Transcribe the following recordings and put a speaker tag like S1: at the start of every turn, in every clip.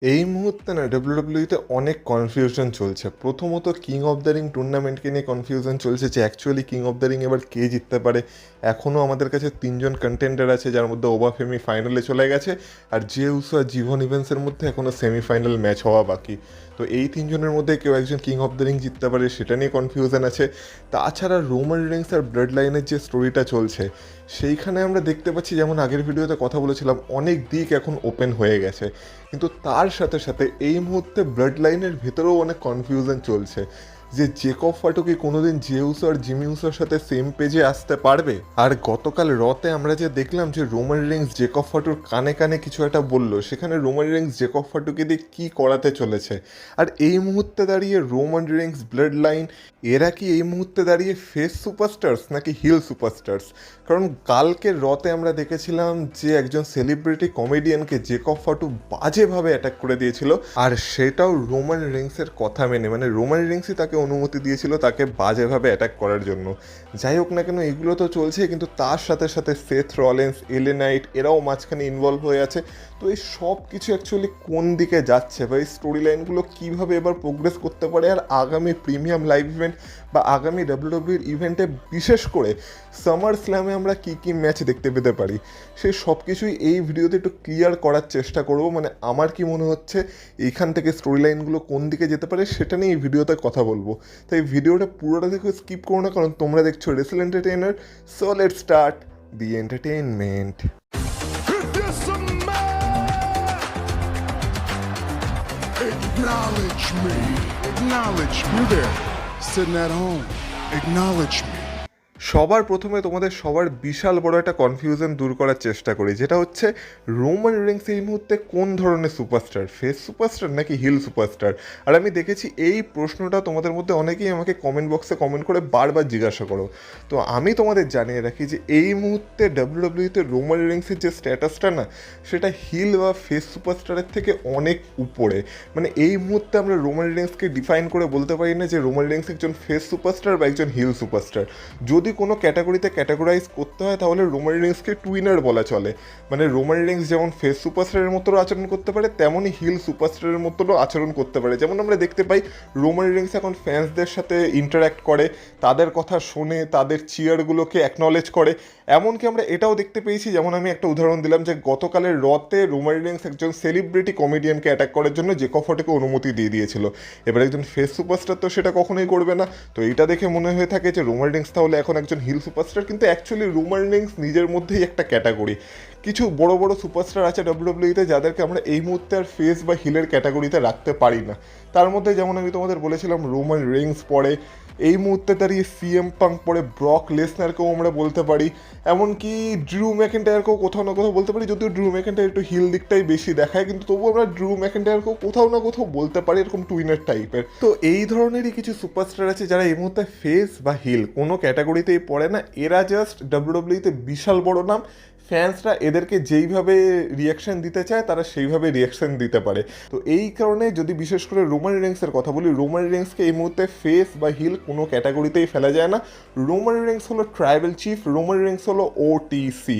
S1: এই মুহূর্তে না ডাব্লিউডাব্লিউইতে অনেক কনফিউশন চলছে। প্রথমত কিং অফ দ্য রিং টুর্নামেন্টকে নিয়ে কনফিউশন চলছে যে actually king of the ring এবার কে জিততে পারে। এখনও আমাদের কাছে তিনজন কন্টেন্ডার আছে, যার মধ্যে ওবাফেমি ফাইনালে চলে গেছে, আর জে উসো আর জিভন ইভেন্টসের মধ্যে এখনও সেমিফাইনাল ম্যাচ হওয়া বাকি। তো এই তিনজনের মধ্যে কেউ একজন কিং অফ দ্য রিং জিততে পারে, সেটা নিয়ে কনফিউশন আছে। তাছাড়া রোমান রিংস আর ব্লাড লাইনের যে স্টোরিটা চলছে সেইখানে আমরা দেখতে পাচ্ছি, যেমন আগের ভিডিওতে কথা বলেছিলাম, অনেক দিক এখন ওপেন হয়ে গেছে। কিন্তু তার সাথে সাথে এই মুহূর্তে ব্লাড লাইনের ভেতরেও অনেক কনফিউশন চলছে যে জেকব ফাটো কি কোনোদিন জেউস আর জিমি উসোর সাথে সেম পেজে আসতে পারবে। আর গতকাল রতে আমরা যে দেখলাম যে রোমান রিংস জেকব ফাটুর কানে কানে কিছু একটা বলল, সেখানে রোমান রিংস জেকব ফাটুকে দিয়ে কী করাতে চলেছে। আর এই মুহূর্তে দাঁড়িয়ে রোমান রিংস, ব্লাড লাইন, এরা কি এই মুহূর্তে দাঁড়িয়ে ফেস সুপারস্টার্স নাকি হিল সুপারস্টার্স? কারণ কালকে রতে আমরা দেখেছিলাম যে একজন সেলিব্রিটি কমেডিয়ানকে জেকব ফাটু বাজেভাবে অ্যাটাক করে দিয়েছিল, আর সেটাও রোমান রিংসের কথা মেনে, মানে রোমান রিংসই তাকে অনুমতি দিয়েছিল তাকে বাজেভাবে অ্যাটাক করার জন্য। যাই হোক না কেন, এগুলো তো চলছে, কিন্তু তার সাথে সাথে সেথ রলেন্স, এলে নাইট এরাও মাঝখানে ইনভলভ হয়ে আছে। তো এই সব কিছু অ্যাকচুয়ালি কোন দিকে যাচ্ছে বা এই স্টোরি লাইনগুলো কীভাবে এবার প্রোগ্রেস করতে পারে, আর আগামী প্রিমিয়াম লাইভ ইভেন্ট বা আগামী ডাব্লিউডাব্লিউইর ইভেন্টে বিশেষ করে সামার স্ল্যামে আমরা কী কী ম্যাচ দেখতে পেতে পারি, সেই সব কিছুই এই ভিডিওতে একটু ক্লিয়ার করার চেষ্টা করব। মানে আমার কি মনে হচ্ছে এইখান থেকে স্টোরি লাইনগুলো কোন দিকে যেতে পারে সেটা নিয়ে এই ভিডিওতে কথা বলবো। তাই ভিডিওটা পুরোটা দেখে স্কিপ করো না, কারণ তোমরা দেখছো wrestle entertainer. So let's start the entertainment.
S2: Acknowledge me. Acknowledge me. You there, sitting at home. Acknowledge me.
S1: সবার প্রথমে তোমাদের সবার বিশাল বড় একটা কনফিউশন দূর করার চেষ্টা করি, যেটা হচ্ছে রোমান রিংস এই মুহূর্তে কোন ধরনের সুপারস্টার, ফেস সুপারস্টার নাকি হিল সুপারস্টার? আর আমি দেখেছি এই প্রশ্নটা তোমাদের মধ্যে অনেকেই আমাকে কমেন্ট বক্সে কমেন্ট করে বারবার জিজ্ঞাসা করো। তো আমি তোমাদের জানিয়ে রাখি যে এই মুহূর্তে ডাব্লিউডাব্লিউইতে রোমান রিংসের যে স্ট্যাটাসটা না, সেটা হিল বা ফেস সুপারস্টারের থেকে অনেক উপরে। মানে এই মুহূর্তে আমরা রোমান রিংসকে ডিফাইন করে বলতে পারি না যে রোমান রিংস একজন ফেস সুপারস্টার বা একজন হিল সুপারস্টার। যদি কোনো ক্যাটাগরিতে ক্যাটাগরাইজ করতে হয় তাহলে রোমান রিংসকে টুইনার বলা চলে। মানে রোমান রিংস যেমন ফেস সুপারস্টারের মতো আচরণ করতে পারে, তেমনই হিল সুপারস্টারের মতো আচরণ করতে পারে। যেমন আমরা দেখতে পাই রোমান রিংস এখন ফ্যান্সদের সাথে ইন্টারাক্ট করে, তাদের কথা শোনে, তাদের চিয়ারগুলোকে অ্যাকনলেজ করে। এমনকি আমরা এটাও দেখতে পেয়েছি, যেমন আমি একটা উদাহরণ দিলাম যে গতকালের রতে রোমান রিংস একজন সেলিব্রিটি কমেডিয়ানকে অ্যাটাক করার জন্য জেকব ফাটোকে অনুমতি দিয়ে দিয়েছিল। এবার একজন ফেস সুপারস্টার তো সেটা কখনোই করবে না। তো এটা দেখে মনে হয়ে থাকে যে রোমান রিংস তাহলে এখন একজন হিল সুপারস্টার, কিন্তু অ্যাকচুয়ালি রোমান রিংস নিজের মধ্যেই একটা ক্যাটাগরি। কিছু বড় বড় সুপারস্টার আছে ডাব্লিউডাব্লিউইতে যাদেরকে আমরা এই মুহূর্তে আর ফেস বা হিলের ক্যাটাগরিতে রাখতে পারি না। তার মধ্যে যেমন আমি তোমাদের বলেছিলাম রোমান রিংস পড়ে, এই মুহূর্তে দাঁড়িয়ে সিএম পাঙ্ক পড়ে, ব্রক লেসনারকেও আমরা বলতে পারি, এমনকি ড্রু ম্যাকেন্টায়ারকেও কোথাও না কোথাও বলতে পারি। যদিও ড্রু ম্যাকেন্টায়ার একটু হিল দিকটাই বেশি দেখায়, কিন্তু তবুও আমরা ড্রু ম্যাকেন্টায়ারকেও কোথাও না কোথাও বলতে পারি এরকম টুইনার টাইপের। তো এই ধরনেরই কিছু সুপারস্টার আছে যারা এই মুহূর্তে ফেস বা হিল কোনো ক্যাটাগরিতেই পড়ে না। এরা জাস্ট ডাব্লিউডাব্লিউইতে বিশাল বড় নাম, ফ্যান্সরা এদেরকে যেইভাবে রিয়াকশান দিতে চায় তারা সেইভাবে রিয়াকশান দিতে পারে। তো এই কারণে যদি বিশেষ করে রোমান রিংসের কথা বলি, রোমান রিংসকে এই মুহূর্তে ফেস বা হিল কোনো ক্যাটাগরিতেই ফেলা যায় না। রোমান রিংস হলো ট্রাইবাল চিফ, রোমান রিংস হলো ওটিসি।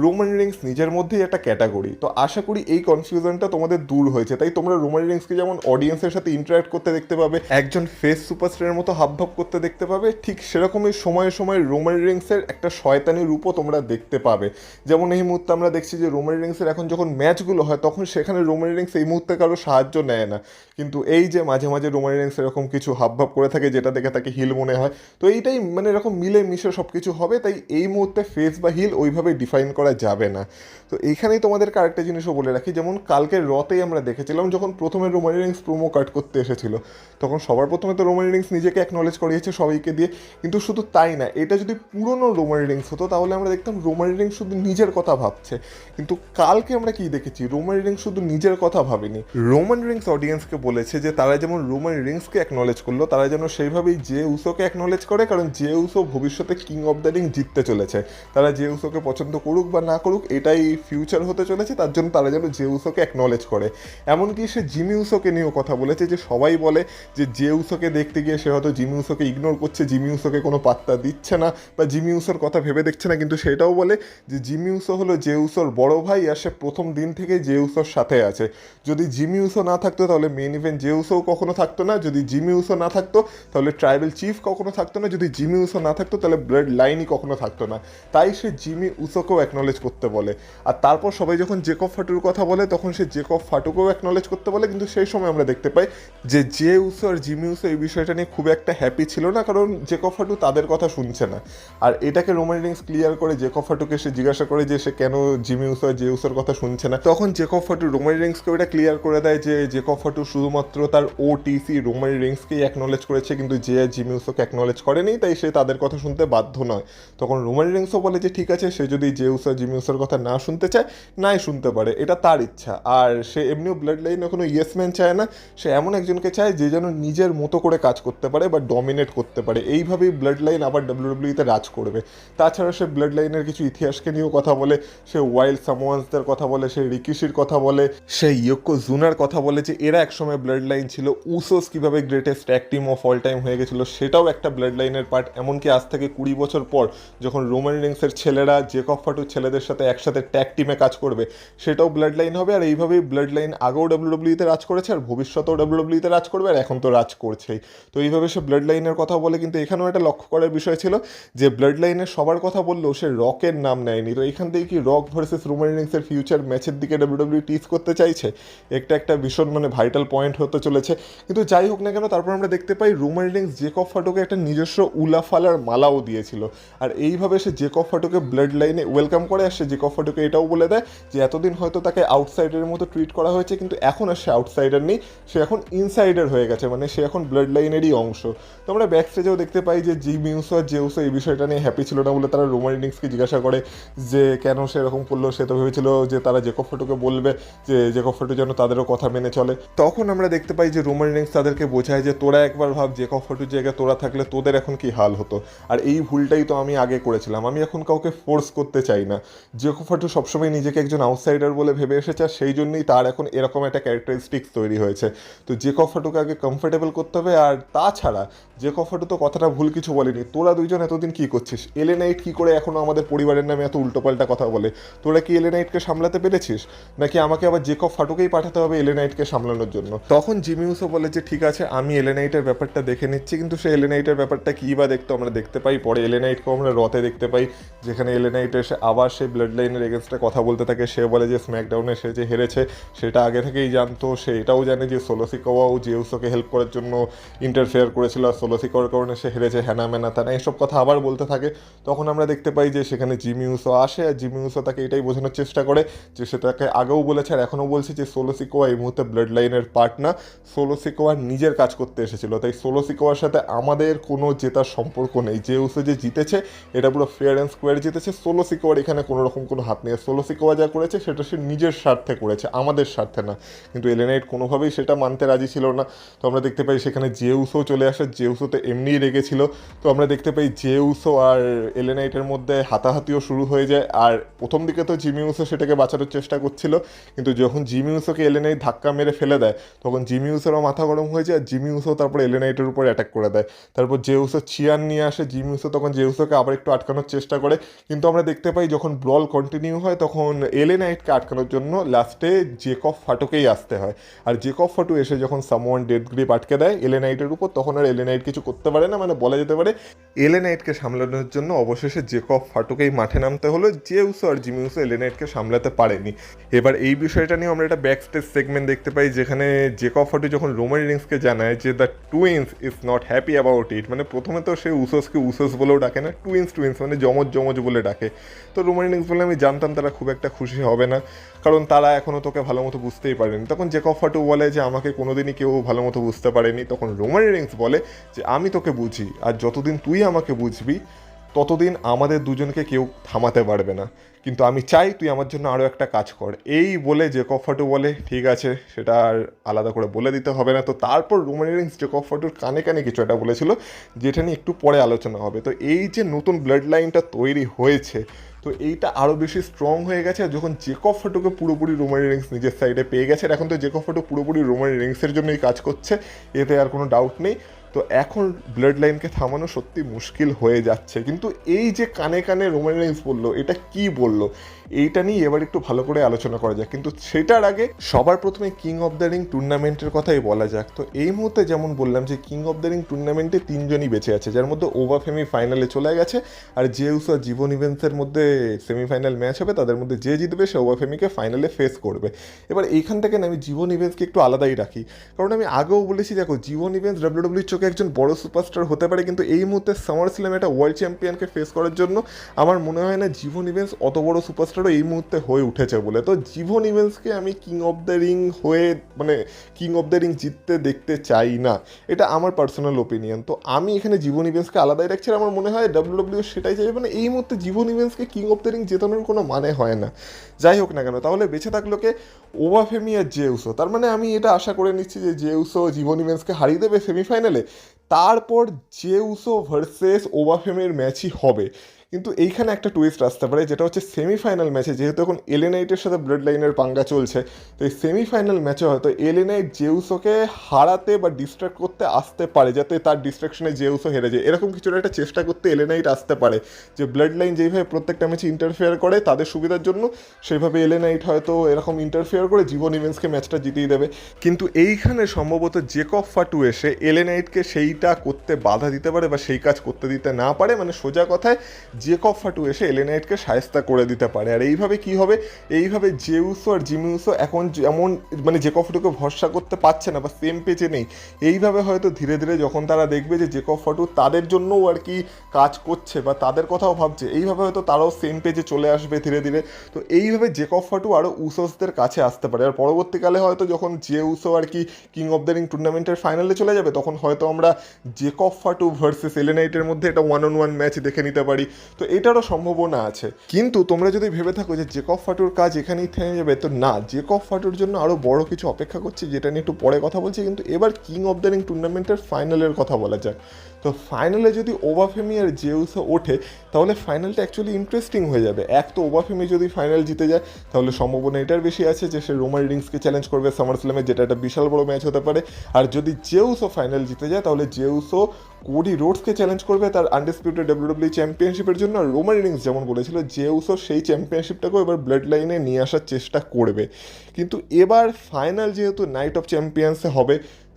S1: রোমান রিংস নিজের মধ্যেই একটা ক্যাটাগরি। তো আশা করি এই কনফিউশনটা তোমাদের দূর হয়েছে। তাই তোমরা রোমান রিংসকে যেমন অডিয়েন্সের সাথে ইন্টারাক্ট করতে দেখতে পাবে, একজন ফেস সুপারস্টারের মতো হাবভাব করতে দেখতে পাবে, ঠিক সেরকমই সময়ে সময়ে রোমান রিংসের একটা শয়তানি রূপও তোমরা দেখতে পাবে। যেমন এই মুহূর্তে আমরা দেখছি যে রোমান রিংসের এখন যখন ম্যাচগুলো হয় তখন সেখানে রোমান রিংস এই মুহূর্তে কারো সাহায্য নেয় না, কিন্তু এই যে মাঝে মাঝে রোমান রিংস এরকম কিছু হাবভাব করে থাকে যেটা দেখে তাকে হিল মনে হয়। তো এইটাই মানে এরকম মিলে মিশে সব কিছু হবে। তাই এই মুহূর্তে ফেস বা হিল ওইভাবে ডিফাইন করা যাবে না। তো এইখানেই তোমাদেরকে আরেকটা জিনিসও বলে রাখি, যেমন কালকের রতেই আমরা দেখেছিলাম যখন প্রথমে রোমান রিংস প্রোমো কাট করতে এসেছিল, তখন সবার প্রথমে তো রোমান রিংস নিজেকে অ্যাকনলেজ করিয়েছে সবাইকে দিয়ে। কিন্তু শুধু তাই না, এটা যদি পুরনো রোমান রিংস হতো তাহলে আমরা দেখতাম রোমান রিংস শুধু নিজের কথা ভাবছে। কিন্তু কালকে আমরা কি দেখেছি, রোমান রিংস শুধু নিজের কথা ভাবেনি, রোমান রিংস অডিয়েন্সকে বলেছে যে তারা যেমন রোমান রিংসকে অ্যাকনলেজ করলো, তারা যেন সেইভাবেই জে উসোকে অ্যাকনলেজ করে। কারণ জে উসো ভবিষ্যতে কিং অফ দ্য রিং জিততে চলেছে। তারা জে উসোকে পছন্দ করুক বা না করুক এটাই ফিউচার হতে চলেছে, তার জন্য তারা যেন জে উসোকে অ্যাকনলেজ করে। এমনকি সে জিমি উসোকে নিয়েও কথা বলেছে যে সবাই বলে যে জে উসোকে দেখতে গিয়ে সে হয়তো জিমি উসোকে ইগনোর করছে, জিমি উসোকে কোনো পাত্তা দিচ্ছে না বা জিমি উসোর কথা ভেবে দেখছে না, কিন্তু সেটাও বলে যে জিমি উসো হলো জে উসোর বড় ভাই আর সে প্রথম দিন থেকে জে উসোর সাথে আছে। যদি জিমি উসো না থাকতো তাহলে মেন ইভেন্ট জে উসোও কখনো থাকতো না, যদি জিমি উসো না থাকতো তাহলে ট্রাইবেল চিফ কখনো থাকতো না, যদি জিমি উসো না থাকতো তাহলে ব্লাড লাইনই কখনো থাকতো না। তাই সে জিমি উসোকেও অ্যাকনলেজ করতে বলে। আর তারপর সবাই যখন জেকব ফাটুর কথা বলে তখন সে জেকব ফাটুকেও অ্যাকনলেজ করতে বলে, কিন্তু সেই সময় আমরা দেখতে পাই যে জে উসো আর জিমি উসো এই বিষয়টা নিয়ে খুব একটা হ্যাপি ছিল না, কারণ জেকব ফাটু তাদের কথা শুনছে না। আর এটাকে রোমান রিংস ক্লিয়ার করে জেকব ফাটুকে সে জিজ্ঞাসা করে যে সে কেন জিমি উসো আর জে উসোর কথা শুনছে না। তখন জেকব ফাটু রোমান রিংসকে এটা ক্লিয়ার করে দেয় যে জেকব ফাটু শুধুমাত্র তার ওটিসি রোমান রিংসকেই অ্যাকনলেজ করেছে, কিন্তু যে জিমি উসোকে অ্যাকনলেজ করেনি, তাই সে তাদের কথা শুনতে বাধ্য নয়। তখন রোমান রিংসও বলে যে ঠিক আছে, সে যদি জে উসো জিমি উসোর কথা না শুনতে চায় নাই শুনতে পারে, এটা তার ইচ্ছা। আর সে এমনিও ব্লাড লাইনে কোনো ইয়েসম্যান চায় না, সে এমন একজনকে চায় যে যেন নিজের মতো করে কাজ করতে পারে বা ডমিনেট করতে পারে, এইভাবেই ব্লাড লাইন আবার ডাব্লিউডাব্লিউতে রাজ করবে। তাছাড়া সে ব্লাড লাইনের কিছু ইতিহাসকে নিয়েও কথা বলে, সে ওয়াইল্ড সামোয়ান্সদের কথা বলে, সে রিকিশির কথা বলে, সে ইয়োকো জুনার কথা বলে যে এরা একসময় ব্লাড লাইন ছিল, উসোস কীভাবে greatest tag team of all time হয়ে গেছিলো সেটাও একটা ব্লাড লাইনের পার্ট। এমনকি আজ থেকে 20 বছর পর যখন রোমান রিংসের ছেলেরা জেকব ফাটুর ছেলেদের সাথে একসাথে ট্যাগ টিমে কাজ করবে সেটাও ব্লাড লাইন হবে। আর এইভাবেই ব্লাড লাইন আগেও ডাব্লিউডাব্লিউতে রাজ করেছে আর ভবিষ্যতেও ডাব্লিউডাব্লিউতে রাজ করবে, আর এখন তো রাজ করছেই। তো এইভাবে সে ব্লাড লাইনের কথা বলে, কিন্তু এখানেও একটা লক্ষ্য করার বিষয় ছিল যে ব্লাড লাইনের সবার কথা বললেও সে রকের নাম নেয়নি। তো এখান থেকে কি রক ভার্সেস রোমান রিংসের ফিউচার ম্যাচের দিকে ডাব্লিউডাব্লিউ টিজ করতে চাইছে? একটা ভীষণ ভাইটাল পয়েন্ট হতে চলেছে। কিন্তু যাই হোক না কেন, তারপর আমরা দেখতে পাই রোমান রিংস জেকব ফাটুকে একটা নিজস্ব উলাফালার মালাও দিয়েছিল। আর এইভাবে সে জেকব ফাটুকে ব্লাড লাইনে ওয়েলকাম করে, আর সে জেকব ফাটুকে এটাও বলে দেয় যে এতদিন হয়তো তাকে আউটসাইডারের মতো ট্রিট করা হয়েছে, কিন্তু এখন আর সে আউটসাইডার নেই, সে এখন ইনসাইডার হয়ে গেছে, সে এখন ব্লাড লাইনেরই অংশ। তো আমরা ব্যাক স্টেজেও দেখতে পাই যে জিমি উসো আর জে উসো এই বিষয়টা নিয়ে হ্যাপি ছিল না বলে তারা রোমান রিংসকে জিজ্ঞাসা করে যে কেন সে এরকম করলো। সে তো ভেবেছিল যে তারা জেকব ফাটুকে বলবে যে জেকব ফাটু যেন তাদেরও কথা মেনে চলে। তখন আমরা দেখতে পাই যে রোমান রিংস তাদেরকে বোঝায় যে তোরা একবার ভাব জেকব ফাটুর জায়গায় তোরা থাকলে তোদের এখন কি হাল হতো। আর এই ভুলটাই তো আমি আগে করেছিলাম, আমি এখন কাউকে ফোর্স করতে চাই না। জেকব ফাটু সবসময় নিজেকে একজন আউটসাইডার বলে ভেবে এসেছে, আর সেই জন্যই তার এখন এরকম একটা ক্যারেক্টারিস্টিক্স তৈরি হয়েছে। তো জেকব ফাটুকে আগে কমফোর্টেবল করতে হবে। আর তাছাড়া জেকব ফাটু তো কথাটা ভুল কিছু বলেনি, তোরা দুইজন এতদিন কি করছিস? এলে নাইট কি করে এখনো আমাদের পরিবারের নামে এত উল্টোপাল্টা কথা বলে? তোরা কি এলে নাইটকে সামলাতে পেরেছিস, নাকি আমাকে আবার জেকব ফাটুকেই পাঠাতে হবে এলে নাইটকে সামলানোর জন্য? তখন জিমি উসো বলে যে ঠিক আছে, আমি এলে নাইটের ব্যাপারটা দেখে নিচ্ছি। কিন্তু সে এলে নাইটের ব্যাপারটা কী বা দেখতো আমরা দেখতে পাই পরে এলে নাইটকেও আমরা রতে দেখতে পাই, যেখানে এলে নাইট এসে আবার সেই ব্লাড লাইনের এগেনস্টে কথা বলতে থাকে। সে বলে যে স্ম্যাকডাউনে সে যে হেরেছে সেটা আগে থেকেই জানতো, সে এটাও জানে যে সোলো সিকোয়াও জে উসোকে হেল্প করার জন্য ইন্টারফেয়ার করেছিল, আর সোলো সিকোয়ার কারণে সে হেরেছে, হ্যানা ম্যানা তানা এইসব কথা আবার বলতে থাকে। তখন আমরা দেখতে পাই যে সেখানে জিমি উসো আসে, আর জিমি উসো তাকে এটাই বোঝানোর চেষ্টা করে যে সে তাকে আগেও বলেছে আর এখনও বলছে যে সোলো সিকোয়া এই মুহূর্তে ব্লাড লাইনের পার্ট না, সোলো সিকোয়া নিজের কাজ করতে এসেছিল, তাই সোলো সিকোয়ার সাথে আমাদের কোনো জেতার সম্পর্ক নেই। যে উসো যে জিতেছে এটা পুরো ফেয়ার অ্যান্ড স্কোয়ার জিতেছে, সোলো সিকোয়ার এখানে কোনো রকম কোনো হাত নেই। সোলো সিকোয়া যা করেছে সেটা সে নিজের স্বার্থে করেছে, আমাদের স্বার্থে না। কিন্তু এলে নাইট কোনোভাবেই সেটা মানতে রাজি ছিল না। তো আমরা দেখতে পাই সেখানে জে উসো চলে আসে, জে উসো তো এমনিই রেগেছিল। তো আমরা দেখতে পাই জে উসো আর এলে নাইটের মধ্যে হাতাহাতিও শুরু হয়ে যায়। আর প্রথম দিকে তো জিমি উসো সেটাকে বাঁচানোর চেষ্টা করছিল, কিন্তু যখন জিমি উসোকে এলে নাইট ধাক্কা মেরে ফেলে দেয় তখন জিমি উসোরও মাথা গরম হয়ে যায়, আর জিমি উসো তারপর এলে নাইটের উপর অ্যাটাক করে দেয়। তারপর জে উসো চিয়ান নিয়ে আসে, জিমি উসো তখন জে উসোকে আবার একটু আটকানোর চেষ্টা করে, কিন্তু আমরা দেখতে পাই যখন ব্রল কন্টিনিউ হয় তখন এলে নাইটকে আটকানোর জন্য লাস্টে জেকব ফাটুকেই আসতে হয়। আর জেকব ফাটু এসে যখন সামওয়ান ডেথ গ্রিপ আটকে দেয় এলে নাইটের উপর, তখন আর এলে নাইট কিছু করতে পারে না, বলা যেতে পারে এলে নাইটকে সামলানোর জন্য অবশেষে জেকব ফাটুকেই মাঠে নামতে হলো। জে উসো আর জিমি উসো এলে নাইটকে সামলাতে পারেনি। এবার এই বিষয়টা নিয়ে আমরা একটা ব্যাক স্টেজ সেগমেন্ট দেখতে পাই, যেখানে জেকব ফাটু যখন রোমান রিংসকে জানায় যে the twins is not happy about it, প্রথমে তো সে উসোসকে উসোস বলেও ডাকে না, টুইন্স যমজ বলে ডাকে। তো রোমান রিংস বলে আমি জানতাম তারা খুব একটা খুশি হবে না, কারণ তারা এখনও তোকে ভালো মতো বুঝতেই পারেনি। তখন জেকব ফাটু বলে যে আমাকে কোনোদিনই কেউ ভালো মতো বুঝতে পারেনি। তখন রোমান রিংস বলে যে আমি তোকে বুঝি, আর যতদিন তুই আমাকে বুঝবি ততদিন আমাদের দুজনকে কেউ থামাতে পারবে না, কিন্তু আমি চাই তুই আমার জন্য আরও একটা কাজ কর। এই বলে জেকব ফাটু বলে ঠিক আছে, সেটা আর আলাদা করে বলে দিতে হবে না। তো তারপর রোমান রিংস জেকব ফাটুর কানে কানে কিছু একটা বলেছিল, যেটা নিয়ে একটু পরে আলোচনা হবে। তো এই যে নতুন ব্লাড লাইনটা তৈরি হয়েছে, তো এইটা আরও বেশি স্ট্রং হয়ে গেছে। আর যখন জেকব ফাটুকে পুরোপুরি রোমান রিংস নিজের সাইডে পেয়ে গেছে, আর এখন তো জেকব ফাটু পুরোপুরি রোমান রিংসের জন্যই কাজ করছে, এতে আর কোনো ডাউট নেই। তো এখন ব্লাড লাইনকে থামানো সত্যি মুশকিল হয়ে যাচ্ছে। কিন্তু এই যে কানে কানে রোমান রিংস বললো, এটা কি বললো, এইটা নিয়ে এবার একটু ভালো করে আলোচনা করা যাক। কিন্তু সেটার আগে সবার প্রথমে কিং অফ দ্য রিং টুর্নামেন্টের কথাই বলা যাক। তো এই মুহূর্তে যেমন বললাম যে কিং অফ দ্য রিং টুর্নামেন্টে 3 জনই বেঁচে আছে, যার মধ্যে ওভাফেমি ফাইনালে চলে গেছে, আর জেউস আর জীবন ইভেন্টসের মধ্যে সেমিফাইনাল ম্যাচ হবে, তাদের মধ্যে যে জিতবে সে ওভাফেমিকে ফাইনালে ফেস করবে। এবার এইখান থেকে আমি জীবন ইভেন্টসকে একটু আলাদাই রাখি, কারণ আমি আগেও বলেছি দেখো জীবন ইভেন্টস ডাব্লিউডাব্লিউর চোখে একজন বড় সুপারস্টার হতে পারে, কিন্তু এই মুহূর্তে সামার স্ল্যামে একটা ওয়ার্ল্ড চ্যাম্পিয়নকে ফেস করার জন্য আমার মনে হয় না জীবন ইভেন্টস অত বড় সুপারস্টারও এই মুহূর্তে হয়ে উঠেছে বলে। তো জীবন ইভেন্টসকে আমি কিং অফ দ্য রিং হয়ে মানে কিং অফ দ্য রিং জিততে দেখতে চাই না, এটা আমার পার্সোনাল ওপিনিয়ন। তো আমি এখানে জীবন ইভেন্টসকে আলাদাই রাখছি, আর আমার মনে হয় ডাব্লিউডাব্লিউ সেটাই চাইবে। মানে এই মুহূর্তে জীবন ইভেন্টসকে কিং অফ দ্য রিং জেতানোর কোনো মানে হয় না। যাই হোক না কেন, তাহলে বেঁচে থাকলো কে? ওভাফেমি আর জেউসো। তার মানে আমি এটা আশা করে নিচ্ছি যে জেউসো জীবন ইভেন্টসকে হারিয়ে দেবে সেমিফাইনালে, তারপর জেউসো ভার্সেস ওভাফেমির ম্যাচই হবে। কিন্তু এইখানে একটা টুইস্ট আসতে পারে, যেটা হচ্ছে সেমিফাইনাল ম্যাচে যেহেতু এখন এলএ নাইটের সাথে ব্লাড লাইনের পাঙ্গা চলছে, তো এই সেমিফাইনাল ম্যাচে হয়তো এলএ নাইট জেউসোকে হারাতে বা ডিস্ট্র্যাক্ট করতে আসতে পারে, যাতে তার ডিস্ট্রাকশনে জেউসো হেরে যায়। এরকম কিছুর একটা চেষ্টা করতে এলএ নাইট আসতে পারে, যে ব্লাড লাইন যেইভাবে প্রত্যেকটা ম্যাচে ইন্টারফেয়ার করে তাদের সুবিধার জন্য, সেইভাবে এলএ নাইট হয়তো এরকম ইন্টারফেয়ার করে জীবন ইভেন্টসকে ম্যাচটা জিতিয়ে দেবে। কিন্তু এইখানে সম্ভবত জেকব ফাটু এসে এলএ নাইটকে সেইটা করতে বাধা দিতে পারে বা সেই কাজ করতে দিতে না পারে। মানে সোজা কথায় জেকব ফাটু এসে এলএ নাইটকে শায়েস্তা করে দিতে পারে। আর এইভাবে কি হবে, এইভাবে জেউসো আর জিমিউসো এখন যেমন মানে জেকব ফাটুকে ভরসা করতে পারছে না বা সেম পেজে নেই, এইভাবে হয়তো ধীরে ধীরে যখন তারা দেখবে যে জেকব ফাটু তাদের জন্যও আর কি কাজ করছে বা তাদের কথাও ভাবছে, এইভাবে হয়তো তারাও সেম পেজে চলে আসবে ধীরে ধীরে। তো এইভাবে জেকব ফাটু আরও উসোসদের কাছে আসতে পারে। আর পরবর্তীকালে হয়তো যখন জেউসো আর কি কিং অফ দ্য রিং টুর্নামেন্টের ফাইনালে চলে যাবে, তখন হয়তো আমরা জেকব ফাটু ভার্সেস এলএ নাইটের মধ্যে একটা 1-on-1 ম্যাচ দেখে নিতে পারি। তো এটারও সম্ভাবনা আছে। কিন্তু তোমরা যদি ভেবে থাকো যে জেকব ফাটুর কাজ এখানেই থেমে যাবে, তো না, জেকব ফাটুর জন্য আরও বড় কিছু অপেক্ষা করছে, যেটা নিয়ে একটু পরে কথা বলছি। কিন্তু এবার কিং অফ দ্য রিং টুর্নামেন্টের ফাইনালের কথা বলা যাক। তো ফাইনালে যদি ওভাফেমি আর জেউসো ওঠে, তাহলে ফাইনালটা অ্যাকচুয়ালি ইন্টারেস্টিং হয়ে যাবে। এক তো ওভাফেমি যদি ফাইনাল জিতে যায়, তাহলে সম্ভাবনা এটার বেশি আছে যে সে রোমান রিংসকে চ্যালেঞ্জ করবে সামার স্ল্যামে, যেটা একটা বিশাল বড় ম্যাচ হতে পারে। আর যদি জেউসো ফাইনাল জিতে যায়, তাহলে জেউসো কোডি রোডসকে চ্যালেঞ্জ করবে তার আনডিসপিউটেড ডাব্লিউডাব্লিউ চ্যাম্পিয়নশিপের জন্য। আর রোমান রিংস যেমন বলেছিল, জেউসো সেই চ্যাম্পিয়নশিপটাকেও এবার ব্লাড লাইনে নিয়ে আসার চেষ্টা করবে। কিন্তু এবার ফাইনাল যেহেতু নাইট অফ চ্যাম্পিয়ন্সে হবে,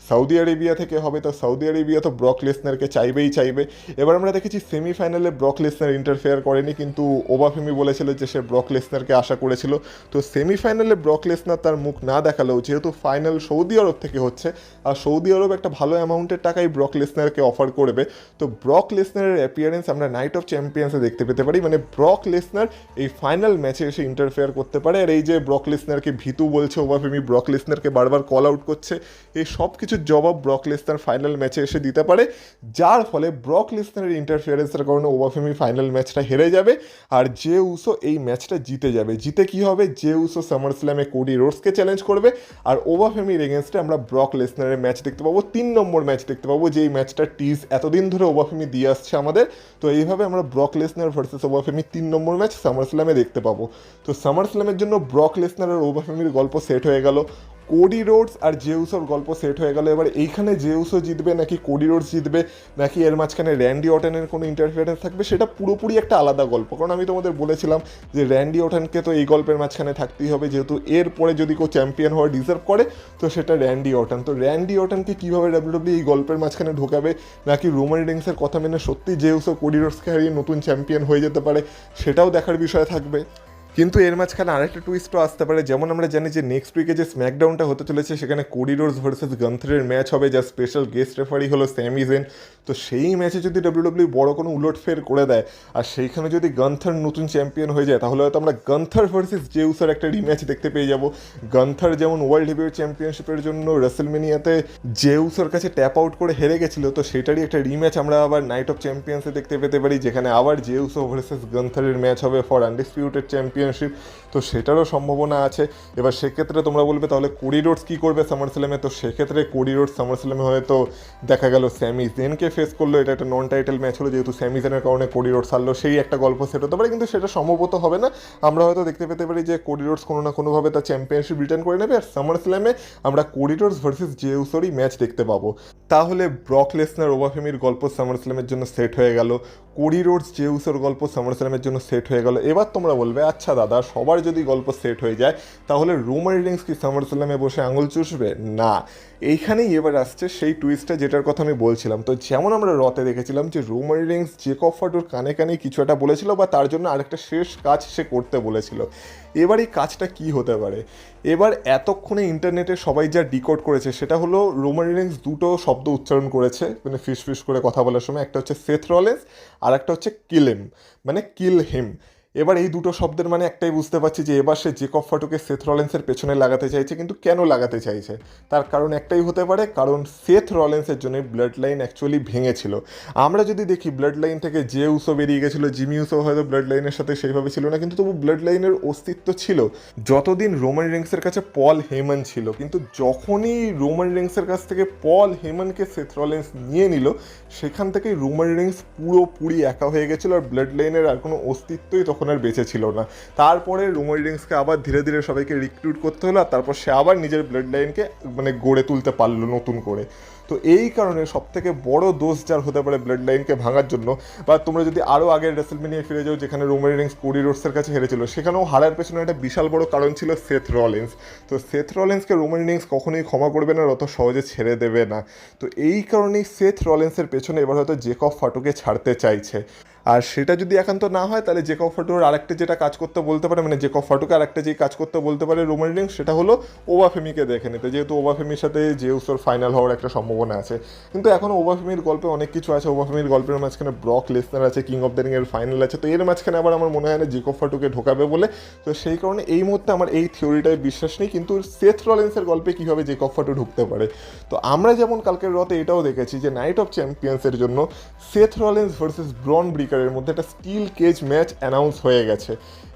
S1: সৌদি আরেবিয়া থেকে হবে, তো সৌদি আরেবিয়া তো ব্রক লেসনারকে চাইবে। এবার আমরা দেখেছি সেমিফাইনালে ব্রক লেসনার ইন্টারফেয়ার করেনি, কিন্তু ওভাফেমি বলেছিল যে সে ব্রক লেসনারকে আশা করেছিল। তো সেমিফাইনালে ব্রক লেসনার তার মুখ না দেখালেও, যেহেতু ফাইনাল সৌদি আরব থেকে হচ্ছে, আর সৌদি আরব একটা ভালো অ্যামাউন্টের টাকাই ব্রক লেসনারকে অফার করবে, তো ব্রক লেসনারের অ্যাপিয়ারেন্স আমরা নাইট অফ চ্যাম্পিয়ন্সে দেখতে পেতে পারি। মানে ব্রক লেসনার এই ফাইনাল ম্যাচে এসে ইন্টারফেয়ার করতে পারে। আর এই যে ব্রক লেসনারকে ভীতু বলছে ওভাফেমি, ব্রক লেসনারকে বারবার কল আউট করছে, এই সব কিছুর জবাব ব্রক লেসনার ফাইনাল ম্যাচে এসে দিতে পারে, যার ফলে ব্রক লেসনারের ইন্টারফিয়ারেন্সের কারণে ওভাফেমি ফাইনাল ম্যাচটা হেরে যাবে, আর জেউসো এই ম্যাচটা জিতে যাবে। জিতে কি হবে, জেউসো সামার স্ল্যামে কোডি রোডসকে চ্যালেঞ্জ করবে, আর ওভাফেমির এগেনস্টে আমরা ব্রক লেসনারের ম্যাচ দেখতে পাবো, 3 নম্বর ম্যাচ দেখতে পাবো, যেই ম্যাচটা টিজ এতদিন ধরে ওভাফেমি দিয়ে আসছে আমাদের। তো এইভাবে আমরা ব্রক লেসনার ভার্সেস ওভাফেমি 3 নম্বর ম্যাচ সামার স্ল্যামে দেখতে পাবো। তো সামার স্ল্যামের জন্য ব্রক লেসনার আর ওভাফেমির গল্প সেট হয়ে গেল, কোডি রোডস আর জেউসোর গল্প সেট হয়ে গেল। এবার এইখানে জেউসো জিতবে নাকি কোডি রোডস জিতবে, নাকি এর মাঝখানে র্যান্ডি অর্টনের কোনো ইন্টারফিয়ারেন্স থাকবে, সেটা পুরোপুরি একটা আলাদা গল্প। কারণ আমি তোমাদের বলেছিলাম যে র্যান্ডি অর্টনকে তো এই গল্পের মাঝখানে থাকতেই হবে, যেহেতু এরপরে যদি কেউ চ্যাম্পিয়ন হওয়ার ডিজার্ভ করে, তো সেটা র্যান্ডি অর্টন। তো র্যান্ডি অর্টনকে কীভাবে ডাব্লিউডাব্লিউ এই গল্পের মাঝখানে ঢোকাবে, নাকি রোমান রিংসের কথা মেনে সত্যি জেউসো কোডি রোডসকে হারিয়ে নতুন চ্যাম্পিয়ন হয়ে যেতে পারে, সেটাও দেখার বিষয় থাকবে। কিন্তু এর মাঝখানে আরেকটা টুইস্টও আসতে পারে। যেমন আমরা জানি যে নেক্সট উইকে যে স্ম্যাকডাউনটা হতে চলেছে, সেখানে কোডি রোডস ভার্সেস গান্থারের ম্যাচ হবে, যার স্পেশাল গেস্ট রেফারি হলো স্যামি জেন। তো সেই ম্যাচে যদি ডাব্লিউডাব্লিউ বড় কোনো উলটফের করে দেয়, আর সেইখানে যদি গান্থার নতুন চ্যাম্পিয়ন হয়ে যায়, তাহলে হয়তো আমরা গান্থার ভার্সেস জেউসের একটা রিম্যাচ দেখতে পেয়ে যাব। গান্থার যেমন ওয়ার্ল্ড হেভিওয়েট চ্যাম্পিয়নশিপের জন্য রাসেলমেনিয়াতে জেউসের কাছে ট্যাপ আউট করে হেরে গেছিলো, তো সেটারই একটা রিম্যাচ আমরা আবার নাইট অফ চ্যাম্পিয়ন্সে দেখতে পেতে পারি, যেখানে আবার জেউসো ভার্সেস গান্থারের ম্যাচ হবে ফর আনডিসপিউটেড চ্যাম্পিয়নশিপ। তো সেটারও সম্ভাবনা আছে। এবার সেক্ষেত্রে তোমরা বলবে তাহলে কোডি রোডস কী করবে সামারস্ল্যামে, তো সেক্ষেত্রে কোডি রোডস সামারস্ল্যামে হয়তো দেখা গেল স্যামি জেনকে ফেস করলো, এটা একটা নন টাইটেল ম্যাচ হলো, যেহেতু স্যামি জেনের কারণে কোডি রোডস হারলো, সেই একটা গল্প সেট হতে পারে, কিন্তু সেটা সম্ভবত হবে না। আমরা হয়তো দেখতে পেতে পারি যে কোডি রোডস কোনো না কোনোভাবে তার চ্যাম্পিয়নশিপ রিটার্ন করে নেবে, আর সামারস্ল্যামে আমরা কোডি রোডস ভার্সেস জে উসোরই ম্যাচ দেখতে পাবো। তাহলে ব্রক লেসনার ওভারফেমির গল্প সামারস্ল্যামের জন্য সেট হয়ে গেল, কোডি রোডস জে উসোর গল্প সামারস্ল্যামের জন্য সেট হয়ে গেল। এবার তোমরা বলবে আচ্ছা দাদা, সবার যদি গল্প সেট হয়ে যায় তাহলে রোমান রিংস কি সামারস্ল্যামে বসে আঙুল চুষবে? না, এইখানেই এবার আসছে সেই টুইস্টটা যেটার কথা আমি বলছিলাম। তো যেমন আমরা রতে দেখেছিলাম যে রোমান রিংস জেকব ফাটুর কানে কানে কিছু একটা বলেছিল, বা তার জন্য আরেকটা শেষ কাজ সে করতে বলেছিল। এবার এই কাজটা কি হতে পারে? এবার এতক্ষণে ইন্টারনেটে সবাই যা ডিকোড করেছে সেটা হলো রোমান রিংস দুটো শব্দ উচ্চারণ করেছে মানে ফিস ফিস করে কথা বলার সময়, একটা হচ্ছে সেথ রলেন্স আর একটা হচ্ছে কিল হিম, মানে কিল হিম। এবার এই দুটো শব্দের মানে একটাই বুঝতে পারছি যে এবার সে জেকব ফাটুকে সেথ রলেন্সের পেছনে লাগাতে চাইছে, কিন্তু কেন লাগাতে চাইছে? তার কারণ একটাই হতে পারে, কারণ সেথ রলেন্সের জন্য ব্লাড লাইন অ্যাকচুয়ালি ভেঙেছিল। আমরা যদি দেখি ব্লাড লাইন থেকে যে উসো বেরিয়ে গেছিলো, জিমি উসো হয়তো ব্লাড লাইনের সাথে সেইভাবে ছিল না, কিন্তু তবু ব্লাড লাইনের অস্তিত্ব ছিল যতদিন রোমান রিংসের কাছে পল হেমন ছিল। কিন্তু যখনই রোমান রিংসের কাছ থেকে পল হেমনকে সেথ রলেন্স নিয়ে নিল, সেখান থেকেই রোমান রিংস পুরোপুরি একা হয়ে গেছিলো, আর ব্লাড লাইনের আর কোনো অস্তিত্বই তখন আর বেঁচে ছিল না। তারপরে রোমান রিংসকে আবার ধীরে ধীরে সবাইকে রিক্রুট করতে হলো, আর তারপর সে আবার নিজের ব্লাড লাইনকে মানে গড়ে তুলতে পারলো নতুন করে। তো এই কারণে সব থেকে বড় দোষ যার হতে পারে ব্লাড লাইনকে ভাঙার জন্য, বা তোমরা যদি আরও আগের রেসলমেনিয়ায় ফিরে যাও যেখানে রোমান রিংস কোডি রোডসের কাছে হেরেছিল, সেখানেও হারার পেছনে একটা বিশাল বড় কারণ ছিল সেথ রলেন্স। তো সেথ রলেন্সকে রোমান রিংস কখনোই ক্ষমা করবে না, আর অত সহজে ছেড়ে দেবে না। তো এই কারণেই সেথ রলেন্সের পেছনে এবার হয়তো জেকব ফাটুকে ছাড়তে চাইছে। আর সেটা যদি একান্ত না হয় তাহলে জেকব ফাটুর আরেকটা যেটা কাজ করতে বলতে পারে, মানে জেকব ফাটুকে আরেকটা যেই কাজ করতে বলতে পারে রোমান রিংস, সেটা হলো ওবাফেমিকে দেখে নিতে, যেহেতু ওবাফেমির সাথে জেউসোর ফাইনাল হওয়ার একটা সম্ভাবনা আছে। কিন্তু এখনও ওবাফেমির গল্পে অনেক কিছু আছে। ওবাফেমির গল্পের মাঝখানে ব্রক লেসনার আছে, কিং অফ দ্য রিং এর ফাইনাল আছে, তো এর মাঝখানে আবার আমার মনে হয় না জেকব ফাটুকে ঢোকাবে বলে। তো সেই কারণে এই মুহূর্তে আমার এই থিওরিটায় বিশ্বাস নেই, কিন্তু সেথ রলেন্সের গল্পে কীভাবে জেকব ফাটু ঢুকতে পারে। তো আমরা যেমন কালকের রতে এটাও দেখেছি যে নাইট অফ চ্যাম্পিয়ন্সের জন্য সেথ রলেন্স ভার্সেস ব্রন ব্রিকারের মধ্যে একটা স্টিল কেজ ম্যাচ অ্যানাউন্স হয়ে গেছে।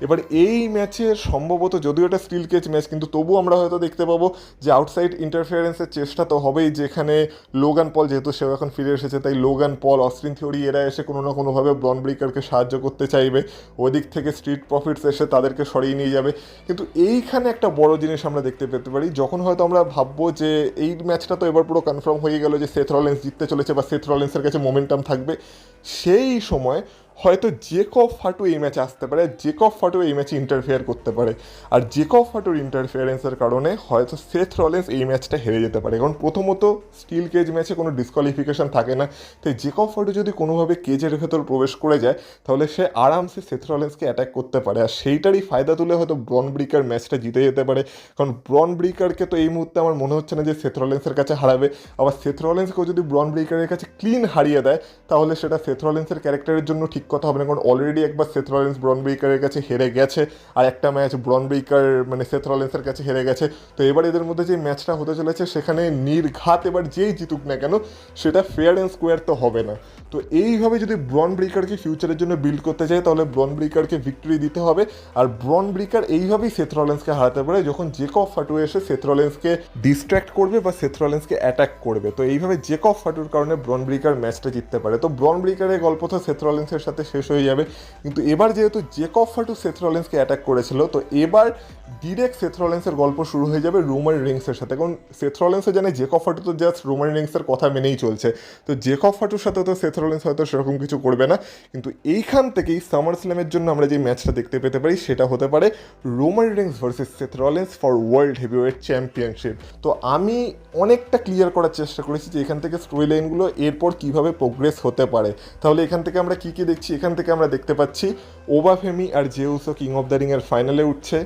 S1: এবার এই ম্যাচের সম্ভবত, যদিও এটা স্টিল কেজ ম্যাচ, কিন্তু তবু আমরা হয়তো দেখতে পাবো যে আউটসাইড ইন্টারফিয়ারেন্সের চেষ্টা তো হবেই, যেখানে লোগান পল, যেহেতু সেও এখন ফিরে এসেছে, তাই লোগান পল, অস্টিন থিওরি এরা এসে কোনো না কোনোভাবে ব্রন ব্রিকারকে সাহায্য করতে চাইবে। ওদিক থেকে স্ট্রিট প্রফিটস এসে তাদেরকে সরিয়ে নিয়ে যাবে। কিন্তু এইখানে একটা বড় জিনিস আমরা দেখতে পেতে পারি, যখন হয়তো আমরা ভাববো যে এই ম্যাচটা তো এবার পুরো কনফার্ম হয়ে গেল যে সেথ রলেন্স জিততে চলেছে বা সেথ রলেন্সের কাছে মোমেন্টাম থাকবে, সেই সময় হয়তো জেকব ফাটু এই ম্যাচে আসতে পারে, জেকব ফাটু এই ম্যাচে ইন্টারফেয়ার করতে পারে, আর জেকব ফাটুর ইন্টারফেয়ারেন্সের কারণে হয়তো সেথ রলেন্স এই ম্যাচটা হেরে যেতে পারে। কারণ প্রথমত স্টিল কেজ ম্যাচে কোনো ডিসকোয়ালিফিকেশন থাকে না, তাই জেকব ফাটু যদি কোনোভাবে কেজের ভেতর প্রবেশ করে যায় তাহলে সে আরামসে সেথ রলেন্সকে অ্যাটাক করতে পারে, আর সেইটারই ফায়দা তুলে হয়তো ব্রন ব্রিকার ম্যাচটা জিতে যেতে পারে। কারণ ব্রন ব্রিকারকে তো এই মুহূর্তে আমার মনে হচ্ছে না যে সেথ রলেন্সের কাছে হারাবে। আবার সেথ রলেন্সকেও যদি ব্রন ব্রিকারের কাছে ক্লিন হারিয়ে দেয় তাহলে সেটা সেথ রলেন্সের ক্যারেক্টারের জন্য ঠিক কথা হবে না, কারণ অলরেডি একবার সেথ রলেন্স ব্রন ব্রেকারের কাছে হেরে গেছে, আর একটা ম্যাচ ব্রন ব্রেকার মানে সেথ রলেন্সের কাছে হেরে গেছে। তো এবার এদের মধ্যে যে ম্যাচটা হতে চলেছে সেখানে নির্ঘাত এবার যেই জিতুক না কেন সেটা ফেয়ার অ্যান্ড স্কোয়ার তো হবে না। তো এইভাবে যদি ব্রন ব্রেকারকে ফিউচারের জন্য বিল্ড করতে চায় তাহলে ব্রন ব্রেকারকে ভিক্টরি দিতে হবে, আর ব্রন ব্রেকার এইভাবেই সেথ রলেন্সকে হারাতে পারে যখন জেকব ফাটু এসে সেথ রলেন্সকে ডিস্ট্র্যাক্ট করবে বা সেথ রলেন্সকে অ্যাটাক করবে। তো এইভাবে জেকব ফাটুর কারণে ব্রন ব্রেকার ম্যাচটা জিততে পারে। তো ব্রন ব্রেকারের গল্প তো সেথ রলেন্সের সাথে শেষ হয়ে যাবে, কিন্তু এবার যেহেতু জেকব ফাটু সেথ রলেন্সকে অ্যাটাক করেছিল, তো এবার ডিরেক্ট সেথ রলেন্সের গল্প শুরু হয়ে যাবে রোমান রিংসের সাথে। কারণ সেথ রলেন্সও জানে জেকব ফাটু তো জাস্ট রোমান রিংসের কথা মেনেই চলছে, তো জেকব ফাটুর সাথে তো সেথ রলেন্স হয়তো সেরকম কিছু করবে না। কিন্তু এইখান থেকেই সামার স্ল্যামের জন্য আমরা যে ম্যাচটা দেখতে পেতে পারি সেটা হতে পারে Roman Reigns versus Seth Rollins for world heavyweight championship. তো আমি অনেকটা ক্লিয়ার করার চেষ্টা করেছি যে এখান থেকে স্টোরি লাইনগুলো এরপর কীভাবে প্রোগ্রেস হতে পারে। তাহলে এখান থেকে আমরা কী কী দেখছি? এখান থেকে আমরা দেখতে পাচ্ছি ওবাফেমি আর Jey Uso king of the ring এর ফাইনালে উঠছে,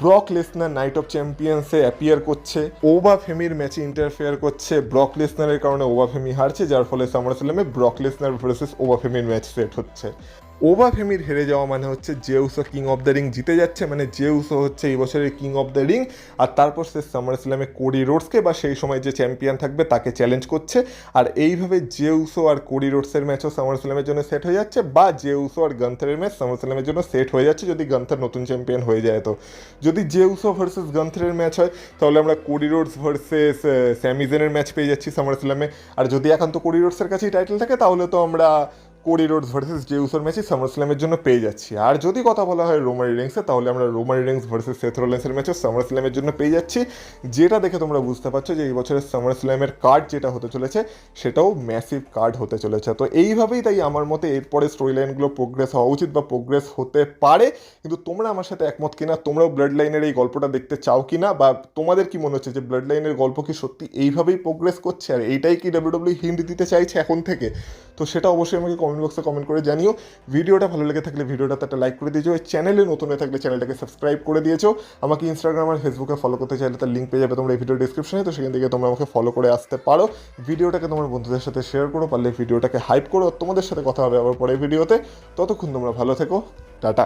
S1: ব্রক লেসনার নাইট অফ চ্যাম্পিয়ন্সে অ্যাপিয়ার করছে, ওবাফেমির ম্যাচে ইন্টারফেয়ার করছে, ব্রক লেসনারের কারণে ওবাফেমি হারছে, যার ফলে সামারস্ল্যামে ব্রক লেসনার ভার্সেস ওবাফেমির ম্যাচ সেট হচ্ছে। ওভা ফেমির হেরে যাওয়া মানে হচ্ছে Jey Uso king of the ring জিতে যাচ্ছে, মানে জেউসো হচ্ছে এই বছরের কিং অফ দ্য রিং, আর তারপর সে সামার স্ল্যামে কোডি রোডসকে বা সেই সময় যে চ্যাম্পিয়ন থাকবে তাকে চ্যালেঞ্জ করছে। আর এইভাবে জেউসো আর কোডি রোডসের ম্যাচও সামার স্ল্যামের জন্য সেট হয়ে যাচ্ছে, বা জেউসো আর গান্থারের ম্যাচ সামার স্ল্যামের জন্য সেট হয়ে যাচ্ছে যদি গান্থার নতুন চ্যাম্পিয়ন হয়ে যায়। তো যদি জেউসো ভার্সেস গান্থারের ম্যাচ হয় তাহলে আমরা কোডি রোডস ভার্সেস স্যামিজেনের ম্যাচ পেয়ে যাচ্ছি সামার স্ল্যামে। আর যদি একান্ত কোডি রোডসের কাছেই টাইটেল থাকে তাহলে তো আমরা কোডি রোডস ভার্সেস জেউসোর ম্যাচই সামার স্ল্যামের জন্য পেয়ে যাচ্ছি। আর যদি কথা বলা হয় রোমান রিংসে, তাহলে আমরা রোমান রিংস ভার্সেস সেথ রোলেন্সের ম্যাচও সামার স্ল্যামের জন্য পেয়ে যাচ্ছি, যেটা দেখে তোমরা বুঝতে পারছো যে এই বছরের সামার স্ল্যামের কার্ড যেটা হতে চলেছে সেটাও ম্যাসিভ কার্ড হতে চলেছে। তো এইভাবেই তাই আমার মতে এরপরে স্টোরি লাইনগুলো প্রোগ্রেস হওয়া উচিত বা প্রোগ্রেস হতে পারে। কিন্তু তোমরা আমার সাথে একমত কিনা, তোমরাও ব্লাড লাইনের এই গল্পটা দেখতে চাও কিনা, বা তোমাদের কি মনে হচ্ছে যে ব্লাড লাইনের গল্প কি সত্যি এইভাবেই প্রোগ্রেস করছে আর এইটাই কি ডাব্লিউডাব্লিউ হিন্ট দিতে চাইছে এখন থেকে? তো সেটা অবশ্যই আমাকে কমেন্ট বক্সে কমেন্ট করে জানিও। ভিডিওটা ভালো লেগে থাকলে ভিডিওটাতে একটা লাইক করে দিয়েছো, চ্যানেলে নতুন হয়ে থাকলে চ্যানেলটাকে সাবস্ক্রাইব করে দিয়েছো। আমাকে ইনস্টাগ্রাম আর ফেসবুকে ফলো করতে চাইলে তার লিঙ্ক পেয়ে যাবে তোমরা এই ভিডিও ডিসক্রিপশনে, তো সেখান থেকে তোমরা আমাকে ফলো করে আসতে পারো। ভিডিওটাকে তোমার বন্ধুদের সাথে শেয়ার করো, পারলে ভিডিওটাকে হাইপ করো। তোমাদের সাথে কথা হবে আবার পরের ভিডিওতে, ততক্ষণ তোমরা ভালো থেকো, টাটা।